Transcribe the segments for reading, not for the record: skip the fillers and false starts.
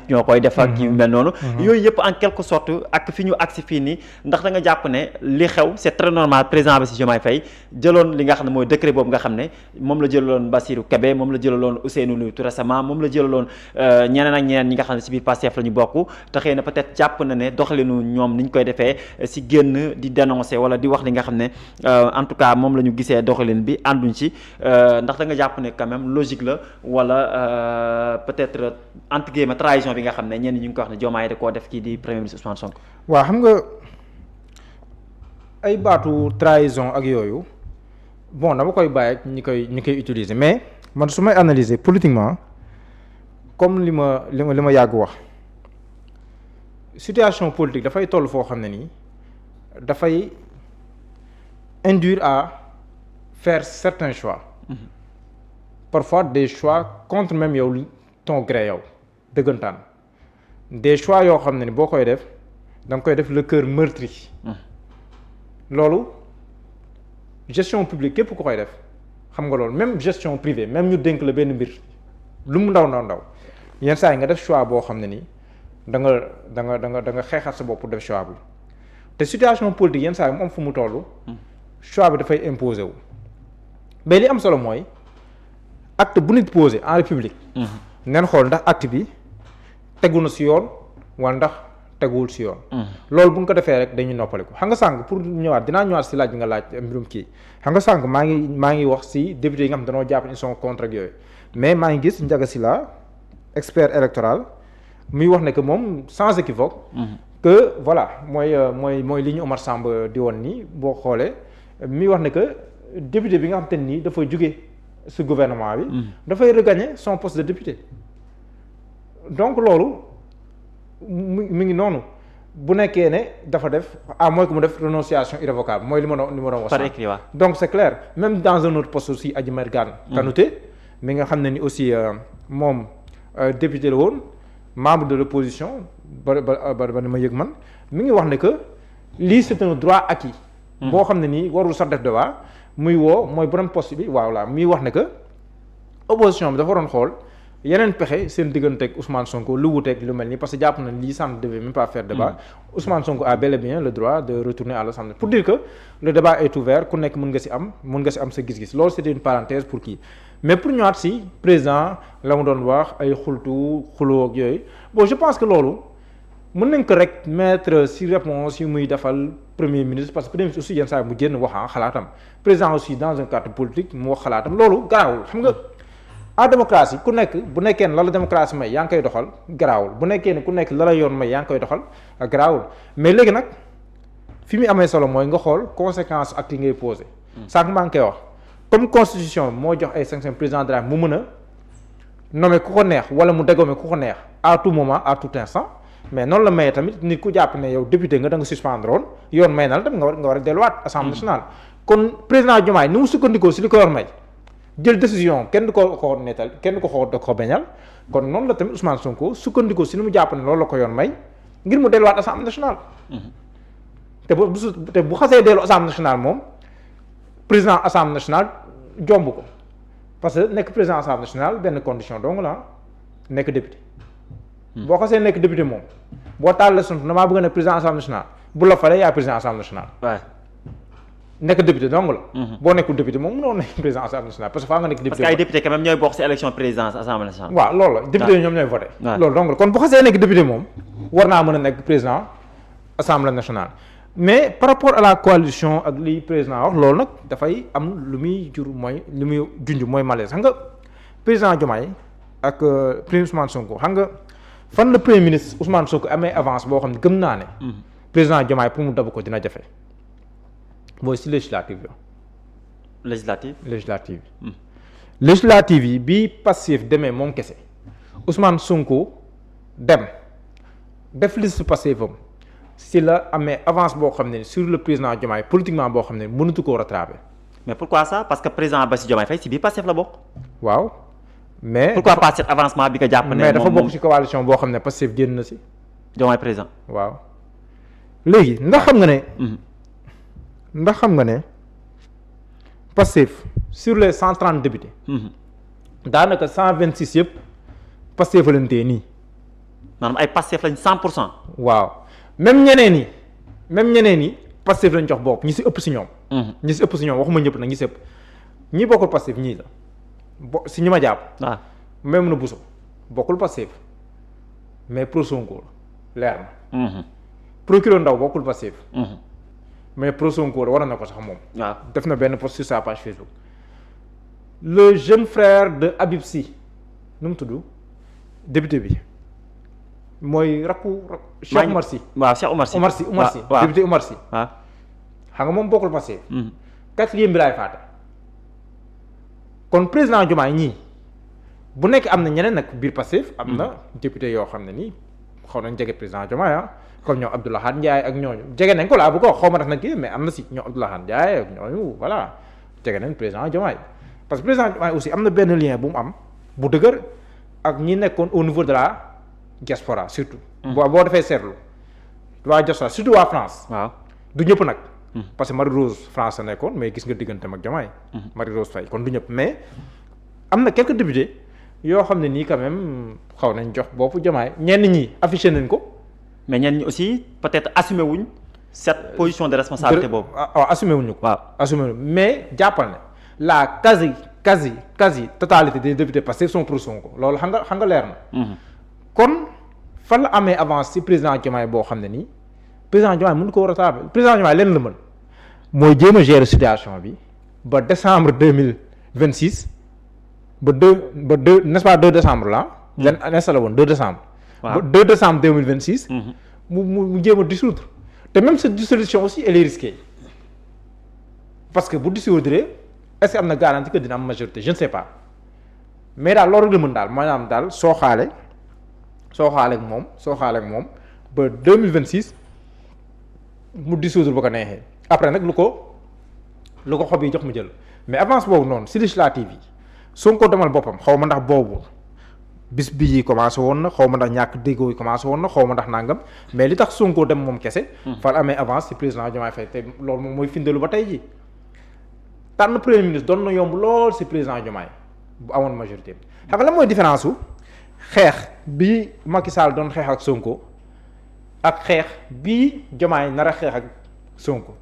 ñoo koy def ak yu mel noonu. yooyu yëpp en quelque sorte ak fi ñu agsi fii nii ndax da nga jàpp ne li xew c'est très normal président Bassirou Diomaye Faye jëloon li nga xam ne mooy décret boobu nga xam ne moom la jëlaloon Bassirou Kébé moom la jëlaloon Ousseynou Ly tout récemment moom la jëlaloon ñeneen ak ñeneen ñi nga xam ne si biir Pastef la ñu bokk te xëy na peut-être jàpp na ne doxalinu ñoom ni ñu koy defee si génn di dénoncer wala di wax li nga xam ne en tout cas moom la ñu gisee doxalin bi ànduñ ci ndax da nga jàpp ne quand même logique la wala peut-être entre guillemets trahison bi nga xam ne ñenn ñu ngi ko wax ne Diomaye da koo def kii di premier ministre Ousmane Sonko. waaw xam nga ay baatu trahison ak yooyu bon dama koy bàyyi ak ñi koy utiliser mais man su may analyser politiquement comme li ma yàgg wax situation politique dafay toll foo xam ne nii dafay induire à faire certains choix. Parfois des choix contre même yow ton gré yow dëggantaan des choix yoo xam ne ni boo koy def da nga koy def le cœur meurtri. loolu gestion publique képp ku koy def xam nga loolu même gestion privée même ñu dénk la benn mbir lu mu ndaw yenn saa yi nga def choix boo xam ne ni da nga xeexat sa bopp pour def choix bi te situation politique yenn saa yi mu am fu mu toll. choix bi dafay imposer wu mais li am solo mooy acte bu nit posé en république. neen xool ndax acte bi tegu na si yoon wala ndax teguwul si yoon. loolu bu ñu ko defee rek dañuy noppaliku xam nga sànq pour ñëwaat dinaa ñëwaat si laaj bi nga laaj mbirum kii xam nga sànq maa ngi wax si député yi nga xam danoo jàpp ils sont contre ak yooyu mais maa ngi gis Ndiaga Sylla expert électoral muy wax ne que moom sans équivoque. que voilà mooy li ñu Omar Samb di woon nii boo xoolee muy wax ne que député bi nga xam te nii dafay jóge si gouvernement bi. dafay regagner son poste de député. donc loolu mu ngi noonu bu nekkee ne dafa def mooy que mu def renonciation irrévocable mooy li ma doon wax. par écrit waaw. donc c'est clair même dans un autre poste aussi Adji Mergane Kanouté mi nga xam ne ni aussi moom député la woon membre de l'opposition ba ni ma yëg man mi ngi wax ne que lii c'est un droit acquis. boo xam ne nii warul sax def débat muy woo mooy borom poste bi waaw la muy wax ne que opposition bi dafa waroon xool yeneen pexe seen digganteeg Ousmane Sonko lu wuteeg lu mel nii parce que jàpp na lii ça ne devait même pas faire débat. Ousmane Sonko a bel et bien le droit de retourner à l'Assemblée pour dire que le débat est ouvert ku nekk mën nga si am sa gis-gis loolu c'était une parenthèse pour kii mais pour ñëwaat si président la mu doon wax ay xuloo ak yooyu bon je pense que loolu mën nañ ko rek mettre si réponse yi muy defal premier ministre parce que premier ministre aussi yenn saa mu génn wax xalaatam président aussi dans un cadre politique mu wax xalaatam loolu garaawul xam nga en démocratie ku nekk bu nekkee ne la la démocratie may yaa ngi koy doxal garaawul bu nekkee ne ku nekk la la yoon may yaa ngi koy doxal garaawul mais léegi nag fi muy amee solo mooy nga xool conséquence ak li ngay posé. sànq maa ngi koy wax comme constitution moo jox ay sanctions président de la mu mën a nommer ku ko neex wala mu dégommer ku ko neex à tout moment à tout instant mais noonu la mayee tamit nit ku jàpp ne yow député nga da nga suspendre woon yoon may na la tamit nga war a delluwaat assemblée nationale. kon président Diomaye ni mu sukkandikoo si li ko yor may. jël décision kenn du ko nettal kenn du ko beñal kon noonu la tamit Ousmane Sonko sukkandikoo si ni mu jàpp ne loolu la ko yoon may ngir mu delluwaat assemblée nationale. te bu xasee dellu assemblée nationale moom président assemblée nationale jomb ko parce que nekk président assemblée nationale benn condition dong la nekk député. boo xasee nekk député moom boo tàllalee sont damaa bëgg a nekk président assemblée nationale bu la falee yaay président assemblée nationale. nekk député dong la. boo nekkul député moom mënoo nekk président assemblée nationale parce que faa nga nekk député. parce que ay député quand même ñooy bokk ci élection présidence assemblée nationale. waaw loolu la député yi ñoom ñooy voté. loolu dong la kon bu xasee nekk député moom war naa mën a nekk président assemblée nationale. mais par rapport à la coalition ak li président wax loolu nag dafay am lu muy jur mooy lu muy junj mooy malaise xam nga président Diomaye ak premier Ousmane Sonko xam nga fan la premier ministre Ousmane Sonko amee avance boo xam ne gëm naa ne. président Diomaye pour mu dab ko dina jafe. mooy si législative bi. législative yi bi Pastef demee moom kese Ousmane Sonko dem def liste Pastef am si la amee avance boo xam ne sur le président Diomaye politiquement boo xam ne mënatu koo rattraper. mais pourquoi ça parce que président Bassirou Diomaye Faye si biir Pastef la bokk. waaw mais. pourquoi pas cet avancement bi nga jàpp ne mais dafa bokk ci coalition boo xam ne Pastef génn na si. Diomaye président. waaw léegi ndax xam nga ne Pastef sur les 130 députés. daanaka 126 yëpp Pastef fa leen tee nii maanaam ay Pastef lañ 100%. waaw même ñeneen yi Pastef lañ jox bopp ñi si ëpp si ñoom. ñi si ëpp si ñoom waxuma ñëpp nag ñi si ëpp ñi bokkul Pastef ñii la si ñi ma jàpp. waaw même na Bousso bokkul Pastef mais pro Sonko leer na. procureur Ndaw bokkul Pastef. mais pro Sonko war na ko sax moom. waaw def na benn post sur sa page Facebook. le jeune frère de Habib Sy nu mu tudd député bi mooy rakku Cheikh Omar Sy. waaw Cheikh Omar Sy. Omar Sy député Omar Sy. waaw xam nga moom bokkul Pastef. quatrième bi laay faate kon président Diomaye ñii bu nekk am na ñeneen nag biir Pastef am na député yoo xam ne nii xaw nañ jege président Diomaye comme ñoom Abdou Lahad Ndiaye ak ñooñu jege nañ ko laa bu ko xaw ma def nag kii mais am na si ñoom Abdou Lahad Ndiaye ak ñooñu voilà jege nañ président Diomaye parce que président Diomaye aussi am na benn lien bu mu am bu dëgër ak ñi nekkoon au niveau de la diaspora surtout. boo defee seetlu waa diaspora surtout waa France. waaw du ñëpp nag. parce que Marie Rose France la nekkoon mais gis nga digganteem ak Diomaye. Marie Rose Faye kon du ñëpp mais am na quelques députés yoo xam ne nii quand même xaw nañ jox boppu Diomaye ñenn ñi affiché nañ ko. mais ñenn ñi aussi peut-être assumé wuñ cette position de responsabilité boobu. waaw assumé wuñ ko. waaw assumé wuñ mais jàppal ne la quasi totalité des députés Pastef sont pour Sonko loolu xam nga leer na. kon fan la amee avance ci président Diomaye boo xam ne nii président Diomaye mënu ko war a taabal président Diomaye leen la mën mooy jéem a gérer situation bi ba décembre 2026 ba n'est-ce pas 2 décembre la. leen installé woon 2 décembre. waaw ba 2 décembre 2026. mu jéem a dissoudre te même cette dissolution aussi elle est risquée parce que bu dissoudre est-ce que am na garantie que dina am majorité je ne sais pas mais daal loolu la mën daal maanaam daal soo xaale ak moom ba 2026 mu dissoudre ba ko neexee après nag lu ko xob yi jox mu jël mais avance boobu noonu si législative yi Sonko demal boppam xaw ma ndax boobu bis bi yi commencé woon na xaw ma ndax ñàkk déggoo yi commencé woon na xaw ma ndax nangam mais li tax Sonko dem moom kese. fal amee avance si président Diomaye Faye te loolu moom mooy findeelu ba tey ji tànn premier ministre doon na yomb lool si président Diomaye bu amoon majorité bi xam nga la mooy différence su xeex bi Macky Sall doon xeex ak Sonko ak xeex bi Diomaye nar a xeex ak Sonko.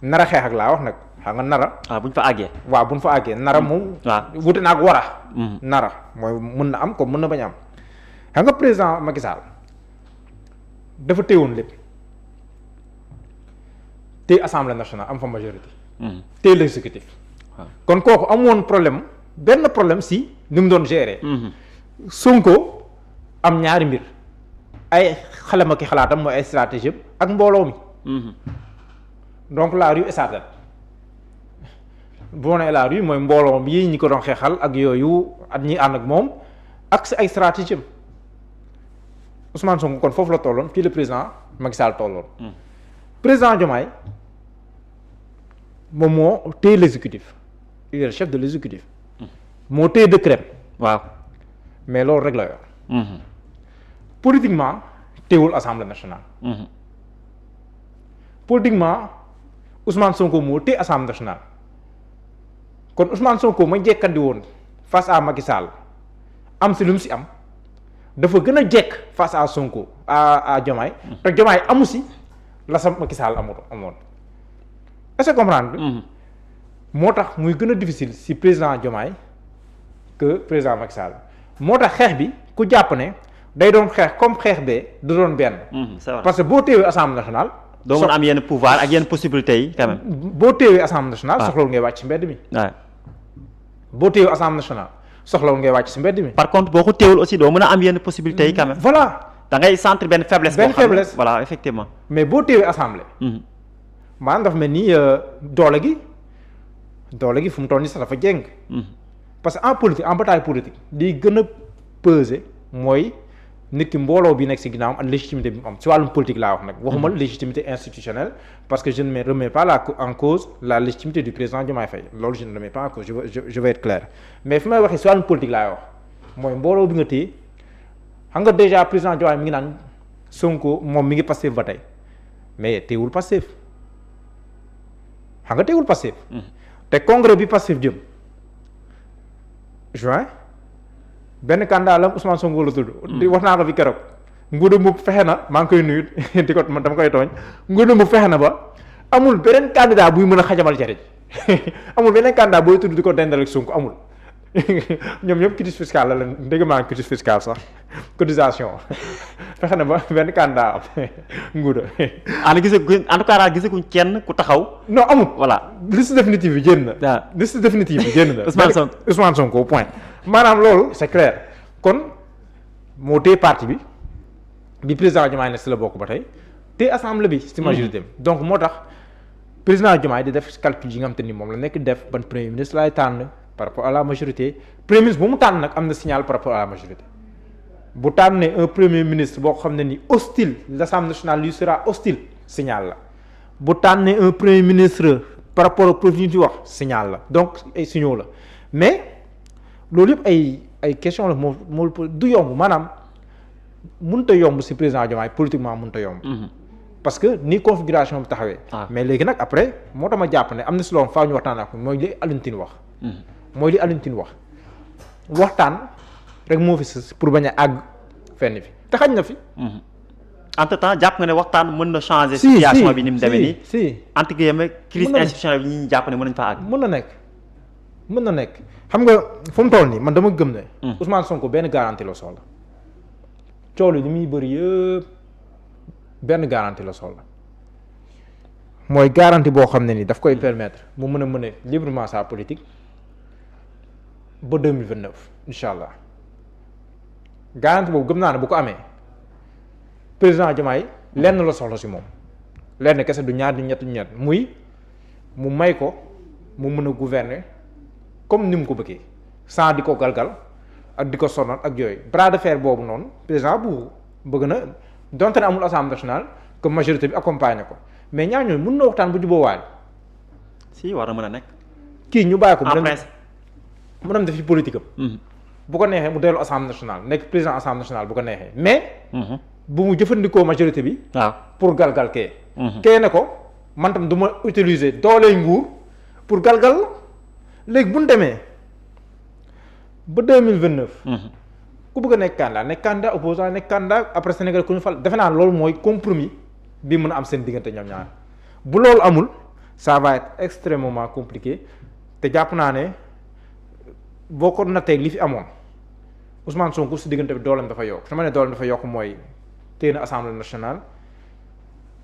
nar a xeex ak laa wax nag xam nga nara. bu ñu fa àggee. waaw bu ñu fa àggee nara moom. waaw wute naa ak wara. nara mooy mën na am comme mën na bañ a am xam nga président Macky Sall dafa téewoon lépp téye assemblée nationale am fa majorité. téye l'exécutif. kon kooku amoon benn problème si ni mu doon gérer. Sonko am ñaari mbir ay xalam ak xalaatam mooy ay stratégie ak mbooloo mi. donc la rue est sa tête boo nee la rue mooy mbooloo mi ñi ko doon xeexal ak yooyu at ñi ànd ak moom ak si ay stratégie am Ousmane Sonko kon foofu la tolloon fii le président Macky Sall tolloon. président Diomaye moom moo téye l'exécutif il est le chef de l'exécutif moo téye décret. waaw mais loolu rek la yor. politiquement téewul assemblée nationale. politiquement Ousmane Sonko moo téye assemblée nationale kon Ousmane Sonko ma jekkandi woon face à Macky Sall am si lu mu si am dafa gën a jekk face à Sonko à Diomaye te Diomaye amu si la sa Macky Sall amoon est-ce que comprendre moo tax muy gën a difficile si président Diomaye que président Macky Sall moo tax xeex bi ku jàpp ne day doon xeex comme xeex bee du doon benn. c'est vrai parce que boo téewee assemblée nationale. doo mën am yenn pouvoir ak yenn possibilités yi quand même. boo téewee assemblée nationale. soxlawul ngay wàcc si mbedd mi. waaw boo téewee assemblée nationale soxlawul ngay wàcc si mbedd mi. par contre boo ko téewul aussi doo mën a am yenn possibilités yi quand même. voilà da ngay sentir benn faiblesse. benn faiblesse voilà effectivement. mais boo téewee assemblée. maanaam dafa mel ni doole gi fu mu toll nii sax dafa jéng. parce que en politique en bataille politique liy gën a peser mooy nit ki mbooloo bi nekk si ginnaawam ak légitimité bi mu am si wàllum politique laa wax nag. waxuma légitimité institutionnelle parce que je ne remets pas en cause la légitimité du président Diomaye Faye loolu je ne remets pas en cause je vais être clair mais fi may waxee si wàllum politique laay wax mooy mbooloo bi nga téye xam nga déjà président Diomaye mi ngi naan Sonko moom mi ngi Pastef ba tey mais teewul Pastef xam nga teewul Pastef. te congrès bi Pastef jëm juin benn candidat la Ousmane Sonko la tudd. wax naa ko fi keroog Ngouda Mboup fexe na maa ngi koy nuyu di ko dama koy tooñ Ngouda Mboup fexe na ba amul beneen candidat buy mën a xajamal jariñ amul beneen candidat booy tudd di ko dendal ak Sonko amul ñoom ñëpp quitus fiscal la leen dégg maa quitus fiscal sax cotisation fexe na ba benn candidat am Ngouda. en tout cas daal gisaguñ kenn ku taxaw. non amul voilà liste définitive bi génn na. waaw liste définitive bi génn na. Ousmane Sonko point maanaam loolu c'est clair kon moo téye parti bi président Diomaye ne si la bokk ba tey te assemblée bi si majorité donc moo tax président Diomaye di def calcul yi nga xam te ni moom la nekk def ban premier ministre laay tànn par rapport à la majorité premier ministre bu mu tànn nag am na signal par rapport à la majorité bu tànnee un premier ministre boo xam ne ni hostile l'Assemblée nationale lui sera hostile signal la bu tànnee un premier ministre par rapport au profil yi wax signal la donc ay signaux la mais loolu yëpp ay question la moo du yomb maanaam mënut a yomb si président Diomaye politiquement mënut a yomb. parce que ni configuration bi taxawee. mais léegi nag après moo tax ma jàpp ne am na si loolu faaw ñu waxtaan ak mooy li Alioune Tine wax. mooy li Alioune Tine wax waxtaan rek moo fi sës pour bañ a àgg fenn fi te xañ na fi. entre temps jàpp nga ne waxtaan mën na changer. situation bi ni mu demee nii si entre guillemets crise institutionnelle bi ñi jàpp ne mën nañu faa àgg. mën na nekk xam nga fu mu toll nii man dama gëm ne. Ousmane Sonko benn garantie la soxla. coow li muy bëri yëpp benn garantie la soxla mooy garantie boo xam ne ni daf koy permettre mu mën a mener librement sa politique ba 2029 incha allah garantie boobu gëm naa ne bu ko amee président Diomaye lenn la soxla si moom lenn kese du ñaar di ñett muy mu may ko mu mën a gouverner comme ni mu ko bëggee sans di ko galgal ak di ko sonal ak yooyu bras de fer boobu noonu président bu bëgg na donte ne amul assemblée nationale que majorité bi accompagné ko mais ñaar ñooñu mën na waxtaan bu juboo waale. si war na mën a nekk. kii ñu bàyyi ko en principe mu dem def ci politique am. bu ko neexee mu dellu assemblée nationale nekk président assemblée nationale bu ko neexee mais. bu mu jëfandikoo majorité bi. waaw pour galgal kee. kee ne ko man tam du ma utiliser dooley nguur pour galgal léegi bu ñu demee. ba 2029. ku bëgg a nekk candidat opposant nekk candidat après Sénégal ku ñu fal defe naa loolu mooy compromis bi mën a am seen diggante ñoom ñaar bu loolu amul ça va être extrêmement compliqué te jàpp naa ne boo ko nattee li fi amoon Ousmane Sonko si diggante bi dooleem dafa yokk su ma ne dooleem dafa yokk mooy téye na assemblée nationale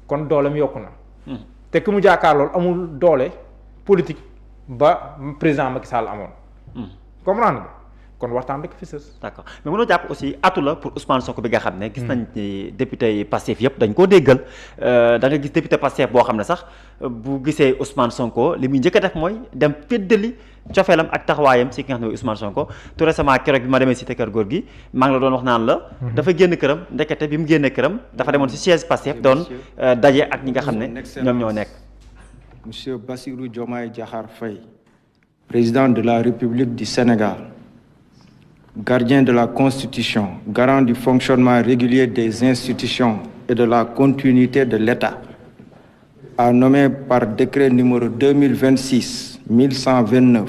kon dooleem yokku na. te ku mu jaakaar loolu amul doole politique ba président Macky Sall amoon. comprendre nga kon waxtaan rek fi sës. d'accord mais mënoo jàpp aussi atu la pour Ousmane Sonko bi nga xam ne. gis nañ ni député yi Pastef yëpp dañ koo déggal da nga gis député Pastef boo xam ne sax bu gisee Ousmane Sonko li muy njëkk a def mooy dem féddali cofeelam ak taxawaayam si ki nga xam ne mooy Ousmane Sonko tout récemment keroog bi ma demee cité kër góor gi maa ngi la doon wax naan la. dafa génn këram ndekete bi mu génnee këram dafa demoon si siège Pastef doon daje ak ñi nga xam ne ñoom ñoo nekk. Monsieur Bassirou Diomaye Diakhar Faye, président de la République du Sénégal, gardien de la Constitution, garant du fonctionnement régulier des institutions et de la continuité de l'État, a nommé par décret numéro 2026-1129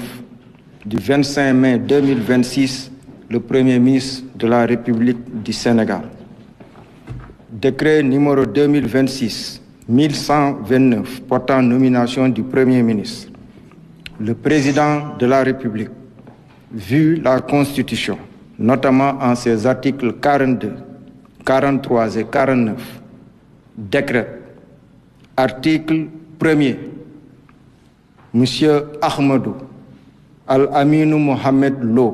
du 25 mai 2026 le Premier ministre de la République du Sénégal. Décret numéro 2026-1129 portant nomination du Premier ministre. Le président de la République, vu la Constitution, notamment en ses articles 42, 43 et 49, décrète, article 1er, Monsieur Ahmadou Al-Aminou Mohamed Lo,